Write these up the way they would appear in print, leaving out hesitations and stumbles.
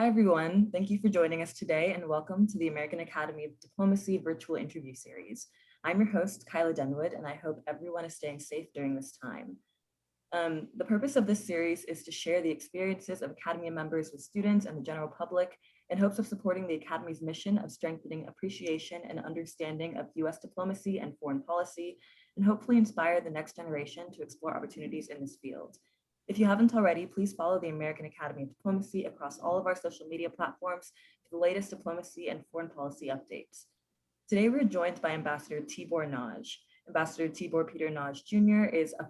Hi, everyone. Thank you for joining us today and welcome to the American Academy of Diplomacy virtual interview series. I'm your host, Kyla Denwood, and I hope everyone is staying safe during this time. The purpose of this series is to share the experiences of Academy members with students and the general public in hopes of supporting the Academy's mission of strengthening appreciation and understanding of US diplomacy and foreign policy, and hopefully inspire the next generation to explore opportunities in this field. If you haven't already, please follow the American Academy of Diplomacy across all of our social media platforms for the latest diplomacy and foreign policy updates. Today, we're joined by Ambassador Tibor Nagy. Ambassador Tibor Peter Nagy Jr. is a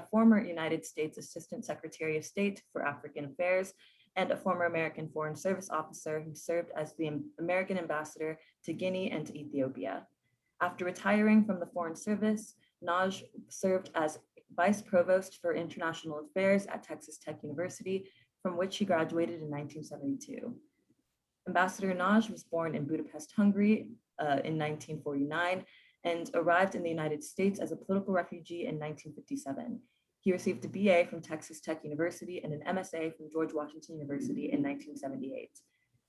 former United States Assistant Secretary of State for African Affairs and a former American Foreign Service officer who served as the American ambassador to Guinea and to Ethiopia. After retiring from the Foreign Service, Nagy served as Vice Provost for International Affairs at Texas Tech University, from which he graduated in 1972. Ambassador Nagy was born in Budapest, Hungary in 1949 and arrived in the United States as a political refugee in 1957. He received a BA from Texas Tech University and an MSA from George Washington University in 1978.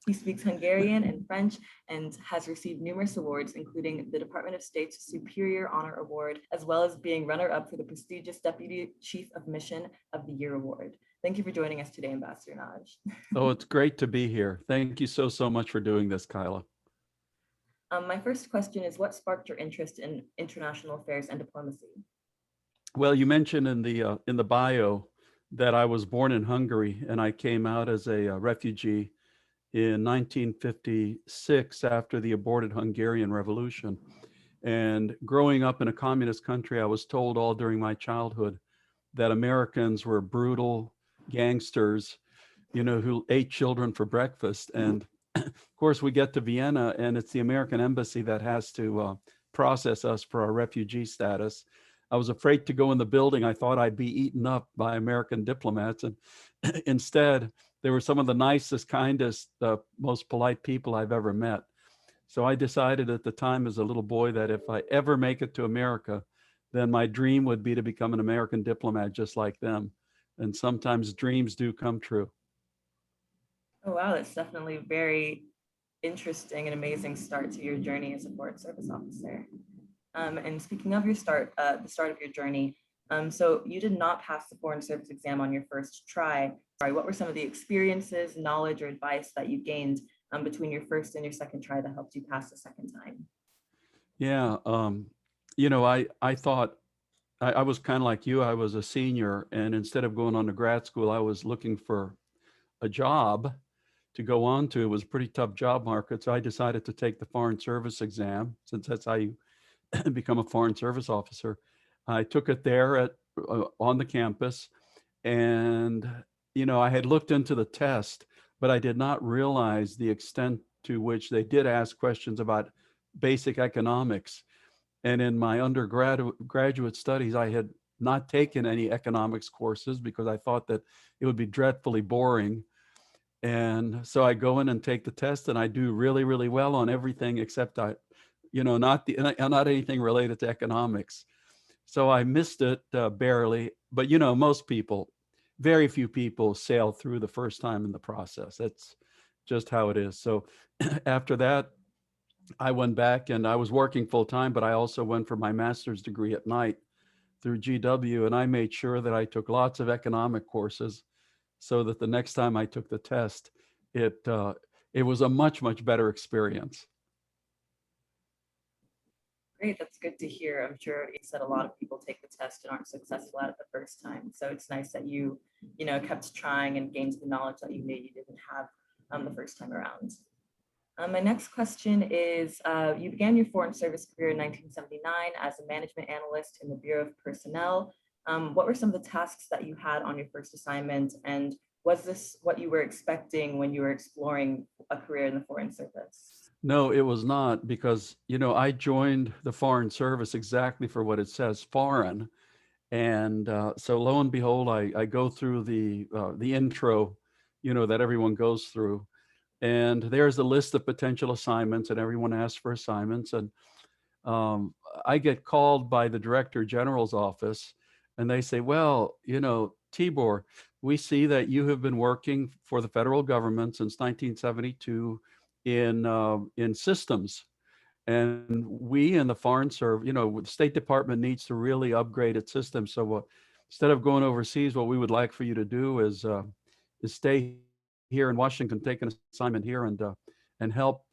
He speaks Hungarian and French and has received numerous awards, including the Department of State's Superior Honor Award, as well as being runner-up for the prestigious Deputy Chief of Mission of the Year Award. Thank you for joining us today, Ambassador Nagy. Oh, it's great to be here. Thank you so much for doing this, Kyla. My first question is, what sparked your interest in international affairs and diplomacy? Well, you mentioned in the bio that I was born in Hungary and I came out as a refugee in 1956 after the aborted Hungarian Revolution. And growing up in a communist country, I was told all during my childhood that Americans were brutal gangsters, who ate children for breakfast. And of course, we get to Vienna and it's the American embassy that has to process us for our refugee status. I was afraid to go in the building. I thought I'd be eaten up by American diplomats. And instead, they were some of the nicest, kindest, most polite people I've ever met. So I decided at the time as a little boy that if I ever make it to America, then my dream would be to become an American diplomat just like them. And sometimes dreams do come true. Oh, wow, that's definitely very interesting and amazing start to your journey as a Foreign Service officer. And speaking of your the start of your journey, so you did not pass the Foreign Service exam on your first try. What were some of the experiences, knowledge, or advice that you gained between your first and your second try that helped you pass the second time? Yeah, I thought I was kind of like you. I was a senior, and instead of going on to grad school, I was looking for a job to go on to. It was a pretty tough job market, so I decided to take the Foreign Service exam, since that's how you become a Foreign Service officer. I took it there on the campus, and I had looked into the test, but I did not realize the extent to which they did ask questions about basic economics. And in my undergraduate studies, I had not taken any economics courses because I thought that it would be dreadfully boring. And so I go in and take the test, and I do really, really well on everything except not anything related to economics. So I missed it barely. But most people, very few people sail through the first time in the process. That's just how it is. So after that, I went back and I was working full time, but I also went for my master's degree at night through GW, and I made sure that I took lots of economic courses so that the next time I took the test, it was a much, much better experience. Great, that's good to hear. I'm sure you said a lot of people take the test and aren't successful at it the first time. So it's nice that you kept trying and gained the knowledge that you knew you didn't have the first time around. My next question is, you began your Foreign Service career in 1979 as a management analyst in the Bureau of Personnel. What were some of the tasks that you had on your first assignment? And was this what you were expecting when you were exploring a career in the Foreign Service? No, it was not, because, I joined the Foreign Service exactly for what it says, foreign. And so lo and behold, I go through the intro, that everyone goes through. And there's a list of potential assignments, and everyone asks for assignments. And I get called by the Director General's office, and they say, well, Tibor, we see that you have been working for the federal government since 1972 in systems. And we in the Foreign Service, the State Department needs to really upgrade its system. So instead of going overseas, what we would like for you to do is stay here in Washington, take an assignment here and help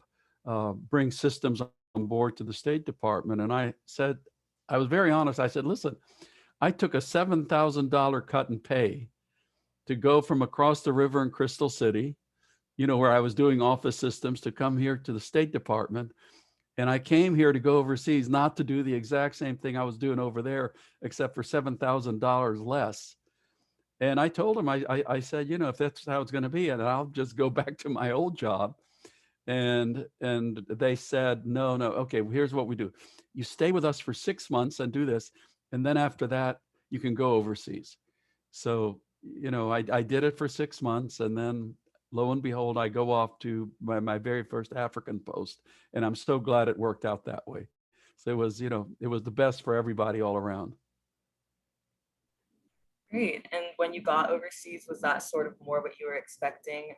bring systems on board to the State Department. And I was very honest. I said, listen, I took a $7,000 cut in pay to go from across the river in Crystal City, where I was doing office systems, to come here to the State Department. And I came here to go overseas, not to do the exact same thing I was doing over there, except for $7,000 less. And I told him, I said, if that's how it's going to be, and I'll just go back to my old job. And they said, no, okay, here's what we do. You stay with us for 6 months and do this. And then after that, you can go overseas. So, I did it for 6 months, and then lo and behold, I go off to my very first African post, and I'm so glad it worked out that way. So it was the best for everybody all around. Great. And when you got overseas, was that sort of more what you were expecting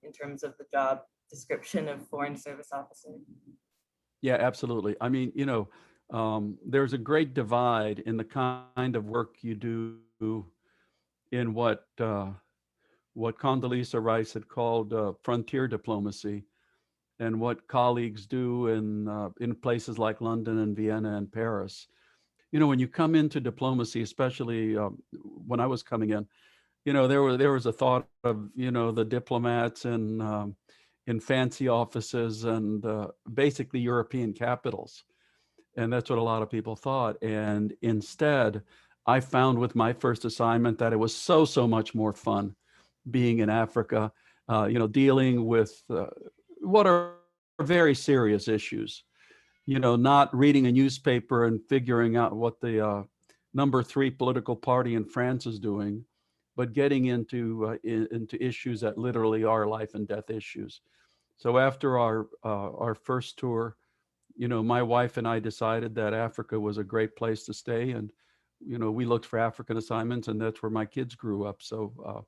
in terms of the job description of Foreign Service Officer? Yeah, absolutely. I mean, there's a great divide in the kind of work you do in what Condoleezza Rice had called frontier diplomacy, and what colleagues do in places like London and Vienna and Paris. When you come into diplomacy, especially when I was coming in, there was a thought of the diplomats in fancy offices and basically European capitals, and that's what a lot of people thought. And instead, I found with my first assignment that it was so much more fun being in Africa, dealing with what are very serious issues. Not reading a newspaper and figuring out what the number 3 political party in France is doing, but getting into issues that literally are life and death issues. So after our first tour, my wife and I decided that Africa was a great place to stay, and we looked for African assignments, and that's where my kids grew up. So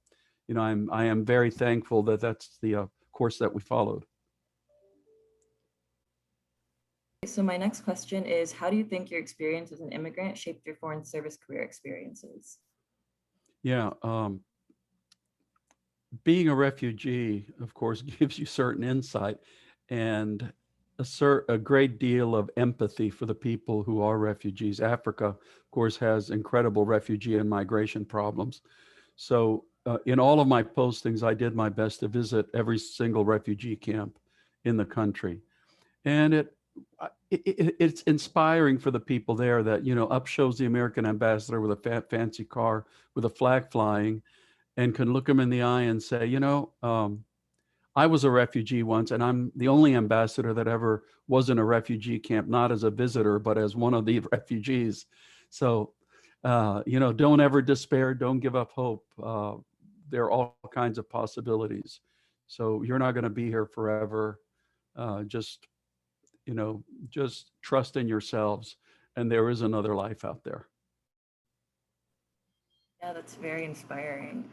I am very thankful that that's the course that we followed. So my next question is, how do you think your experience as an immigrant shaped your Foreign Service career experiences? Yeah, being a refugee, of course, gives you certain insight and a great deal of empathy for the people who are refugees. Africa, of course, has incredible refugee and migration problems. So in all of my postings, I did my best to visit every single refugee camp in the country. And it's inspiring for the people there that, up shows the American ambassador with a fancy car with a flag flying, and can look them in the eye and say, I was a refugee once, and I'm the only ambassador that ever was in a refugee camp, not as a visitor, but as one of the refugees. So, don't ever despair. Don't give up hope. There are all kinds of possibilities. So you're not going to be here forever. Just trust in yourselves, and there is another life out there. Yeah, that's very inspiring.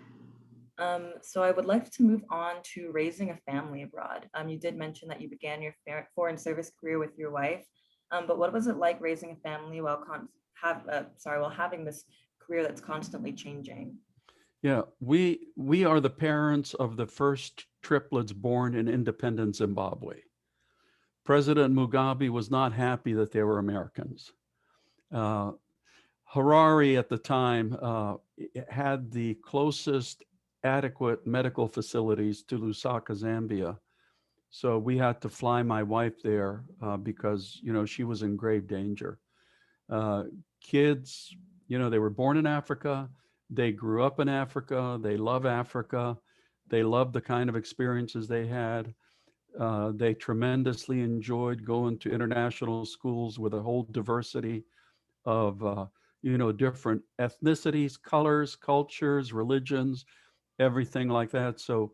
So I would like to move on to raising a family abroad. You did mention that you began your Foreign Service career with your wife, but what was it like raising a family while having this career that's constantly changing? Yeah, we are the parents of the first triplets born in independent Zimbabwe. President Mugabe was not happy that they were Americans. Harare at the time had the closest adequate medical facilities to Lusaka, Zambia. So we had to fly my wife there because, she was in grave danger. Kids, they were born in Africa. They grew up in Africa. They love Africa. They loved the kind of experiences they had. They tremendously enjoyed going to international schools with a whole diversity of, different ethnicities, colors, cultures, religions, everything like that. So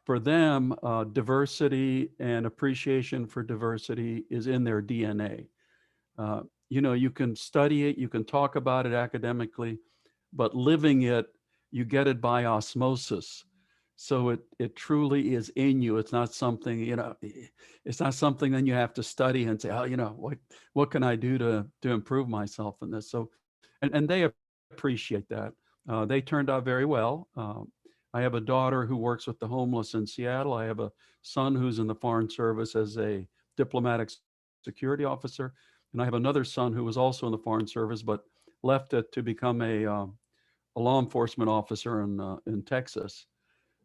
for them, diversity and appreciation for diversity is in their DNA. You can study it, you can talk about it academically, but living it you get it by osmosis. So it truly is in you. It's not something, it's not something then you have to study and say, oh, what can I do to improve myself in this? So, and they appreciate that. They turned out very well. I have a daughter who works with the homeless in Seattle. I have a son who's in the Foreign Service as a diplomatic security officer. And I have another son who was also in the Foreign Service, but left it to become a law enforcement officer in Texas.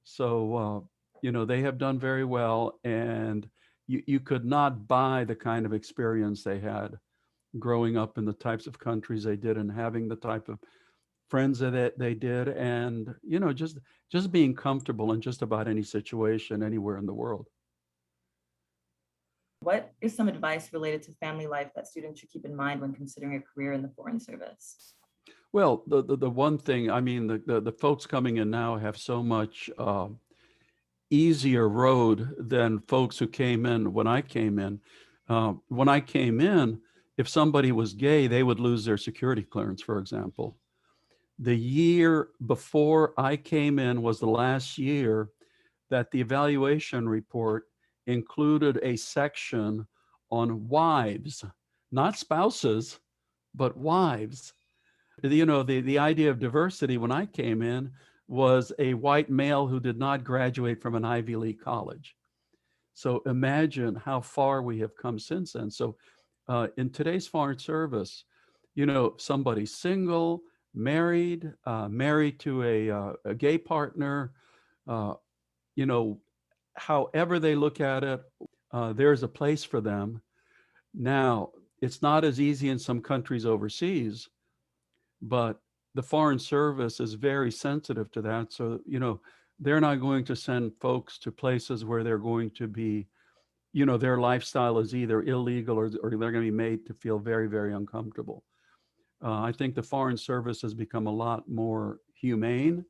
So, they have done very well, and you could not buy the kind of experience they had growing up in the types of countries they did and having the type of friends that they did, and just being comfortable in just about any situation anywhere in the world. What is some advice related to family life that students should keep in mind when considering a career in the Foreign Service? Well, the one thing, I mean, the folks coming in now have so much easier road than folks who came in when I came in. When I came in, if somebody was gay, they would lose their security clearance, for example. The year before I came in was the last year that the evaluation report included a section on wives, not spouses, but wives. The idea of diversity when I came in was a white male who did not graduate from an Ivy League college. So imagine how far we have come since then. So in today's Foreign Service, somebody single, married, married to a gay partner, uh, however they look at it, there's a place for them. Now, it's not as easy in some countries overseas, but the Foreign Service is very sensitive to that. So, they're not going to send folks to places where they're going to be, their lifestyle is either illegal or they're going to be made to feel very, very uncomfortable. I think the Foreign Service has become a lot more humane.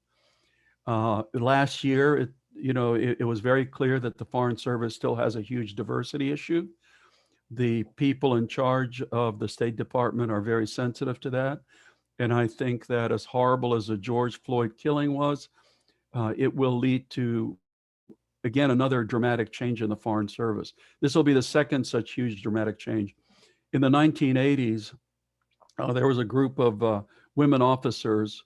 Last year, it was very clear that the Foreign Service still has a huge diversity issue. The people in charge of the State Department are very sensitive to that. And I think that as horrible as the George Floyd killing was, it will lead to, again, another dramatic change in the Foreign Service. This will be the second such huge dramatic change. In the 1980s, there was a group of women officers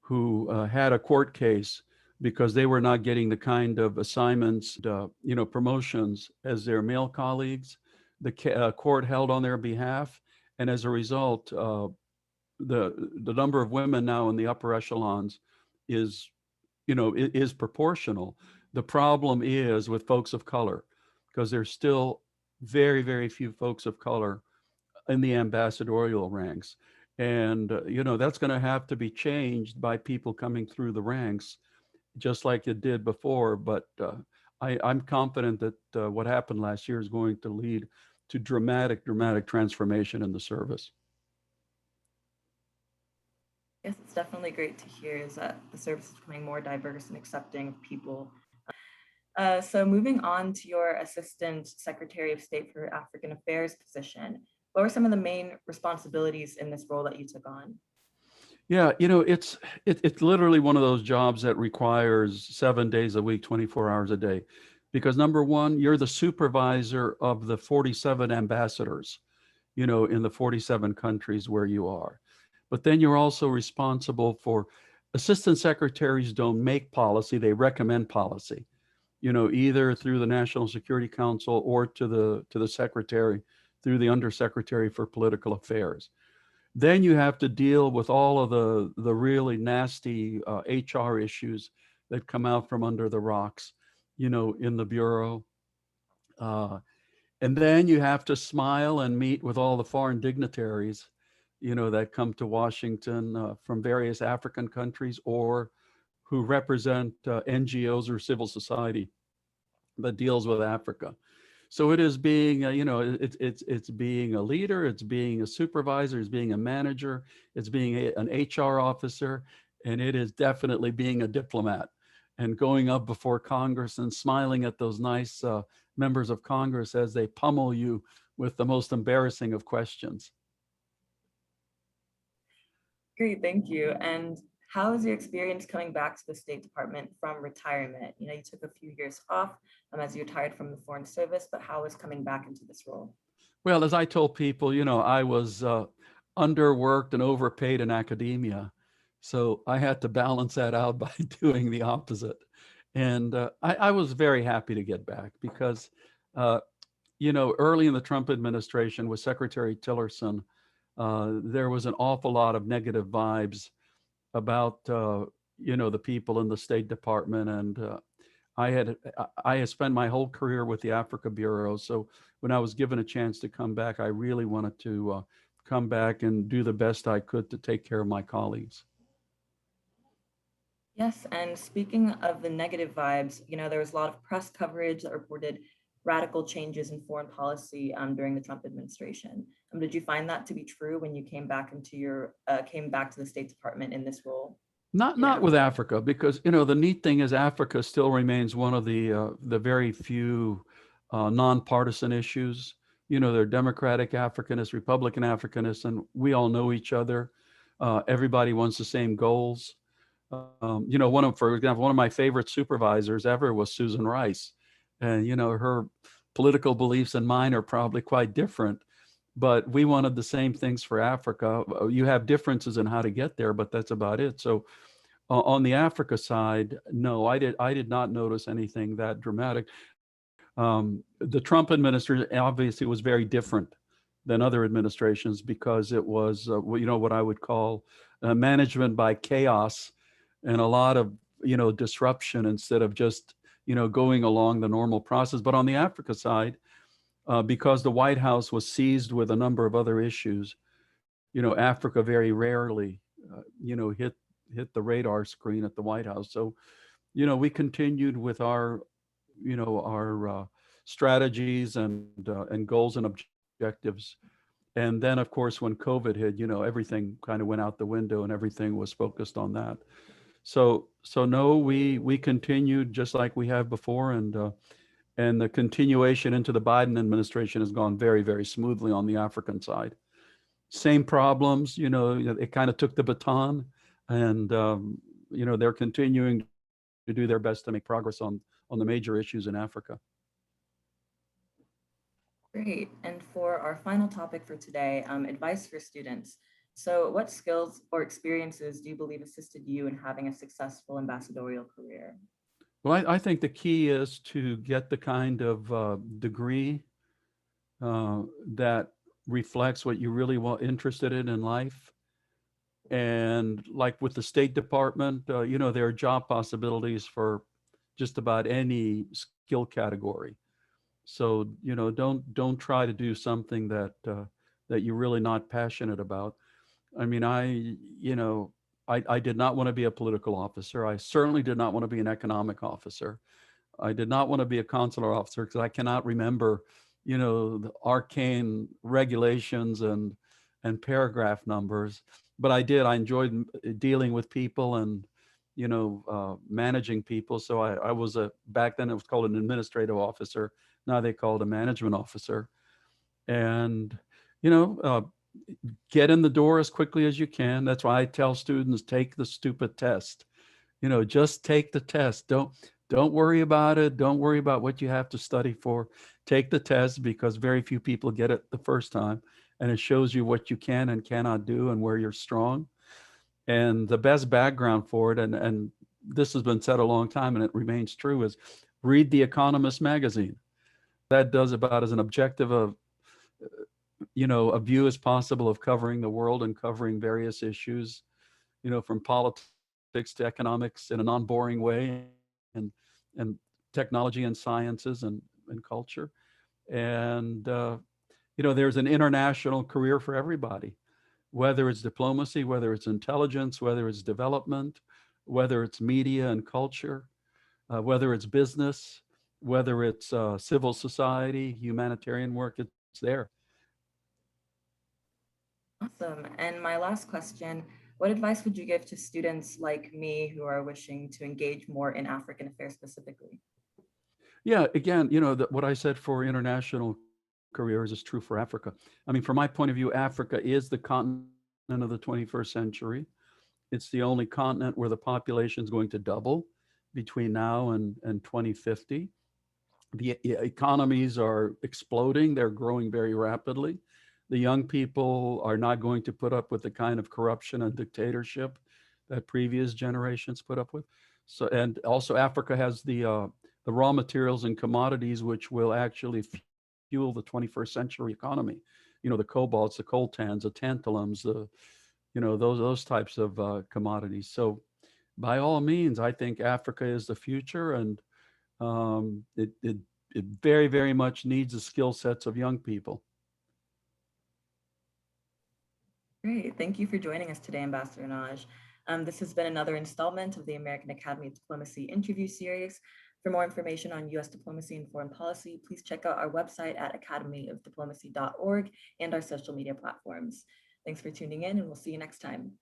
who had a court case because they were not getting the kind of assignments, promotions as their male colleagues. The court held on their behalf, and as a result, the number of women now in the upper echelons is proportional. The problem is with folks of color, because there's still very, very few folks of color in the ambassadorial ranks. And, that's going to have to be changed by people coming through the ranks, just like it did before. But I'm confident that what happened last year is going to lead to dramatic, dramatic transformation in the service. Yes, it's definitely great to hear is that the service is becoming more diverse and accepting of people. So moving on to your Assistant Secretary of State for African Affairs position, what were some of the main responsibilities in this role that you took on? Yeah, it's literally one of those jobs that requires 7 days a week, 24 hours a day, because number one, you're the supervisor of the 47 ambassadors, in the 47 countries where you are. But then you're also responsible for assistant secretaries don't make policy, they recommend policy, either through the National Security Council or to the secretary through the Undersecretary for Political Affairs. Then you have to deal with all of the really nasty HR issues that come out from under the rocks, in the Bureau. And then you have to smile and meet with all the foreign dignitaries, that come to Washington from various African countries or who represent NGOs or civil society that deals with Africa. So it is being, it's being a leader, it's being a supervisor, it's being a manager, it's being an HR officer, and it is definitely being a diplomat and going up before Congress and smiling at those nice members of Congress as they pummel you with the most embarrassing of questions. Great, thank you. And how was your experience coming back to the State Department from retirement? You know, you took a few years off as you retired from the Foreign Service, but how was coming back into this role? Well, as I told people, I was underworked and overpaid in academia. So I had to balance that out by doing the opposite. And I was very happy to get back because, uh, early in the Trump administration with Secretary Tillerson, there was an awful lot of negative vibes about, the people in the State Department. And I had spent my whole career with the Africa Bureau. So when I was given a chance to come back, I really wanted to come back and do the best I could to take care of my colleagues. Yes, and speaking of the negative vibes, you know, there was a lot of press coverage that reported radical changes in foreign policy during the Trump administration. Did you find that to be true when you came back to the State Department in this role in Not with Africa? Africa, because the neat thing is Africa still remains one of the very few nonpartisan issues. They're Democratic Africanists, Republican Africanists, and we all know each other. Everybody wants the same goals. For example, one of my favorite supervisors ever was Susan Rice, and her political beliefs and mine are probably quite different, but we wanted the same things for Africa. You have differences in how to get there, but that's about it. So on the Africa side, no, I did not notice anything that dramatic. The Trump administration obviously was very different than other administrations because it was, what I would call management by chaos and a lot of, disruption instead of just, going along the normal process. But on the Africa side, because the White House was seized with a number of other issues, Africa very rarely, hit the radar screen at the White House. So, we continued with our strategies and goals and objectives. And then, of course, when COVID hit, everything kind of went out the window and everything was focused on that. So no, we continued just like we have before, and the continuation into the Biden administration has gone very, very smoothly on the African side. Same problems, it kind of took the baton, and they're continuing to do their best to make progress on the major issues in Africa. Great. And for our final topic for today, advice for students. So what skills or experiences do you believe assisted you in having a successful ambassadorial career? Well, I think the key is to get the kind of degree that reflects what you really want interested in life. And like with the State Department, there are job possibilities for just about any skill category. So, don't try to do something that you're really not passionate about. I mean, I did not want to be a political officer. I certainly did not want to be an economic officer. I did not want to be a consular officer because I cannot remember, the arcane regulations and paragraph numbers. But I did. I enjoyed dealing with people and, managing people. So I was back then it was called an administrative officer. Now they call it a management officer. And, you know, uh, get in the door as quickly as you can. That's why I tell students, take the stupid test. Just take the test. Don't worry about it. Don't worry about what you have to study for. Take the test because very few people get it the first time, and it shows you what you can and cannot do and where you're strong. And the best background for it, and this has been said a long time and it remains true, is read The Economist magazine. That does about as an objective of a view as possible of covering the world and covering various issues, from politics to economics in a non-boring way, and and technology and sciences and culture. And there's an international career for everybody, whether it's diplomacy, whether it's intelligence, whether it's development, whether it's media and culture, whether it's business, whether it's civil society, humanitarian work, it's there. Awesome. And my last question, what advice would you give to students like me who are wishing to engage more in African affairs specifically? Yeah, again, what I said for international careers is true for Africa. I mean, from my point of view, Africa is the continent of the 21st century. It's the only continent where the population is going to double between now and 2050. The economies are exploding. They're growing very rapidly. The young people are not going to put up with the kind of corruption and dictatorship that previous generations put up with. So, and also Africa has the raw materials and commodities which will actually fuel the 21st century economy. You know, the cobalts, the coltans, the tantalums, the, you know, those types of commodities. So by all means, I think Africa is the future, and it very, very much needs the skill sets of young people. Great. Thank you for joining us today, Ambassador Nagy. This has been another installment of the American Academy of Diplomacy interview series. For more information on U.S. diplomacy and foreign policy, please check out our website at academyofdiplomacy.org and our social media platforms. Thanks for tuning in, and we'll see you next time.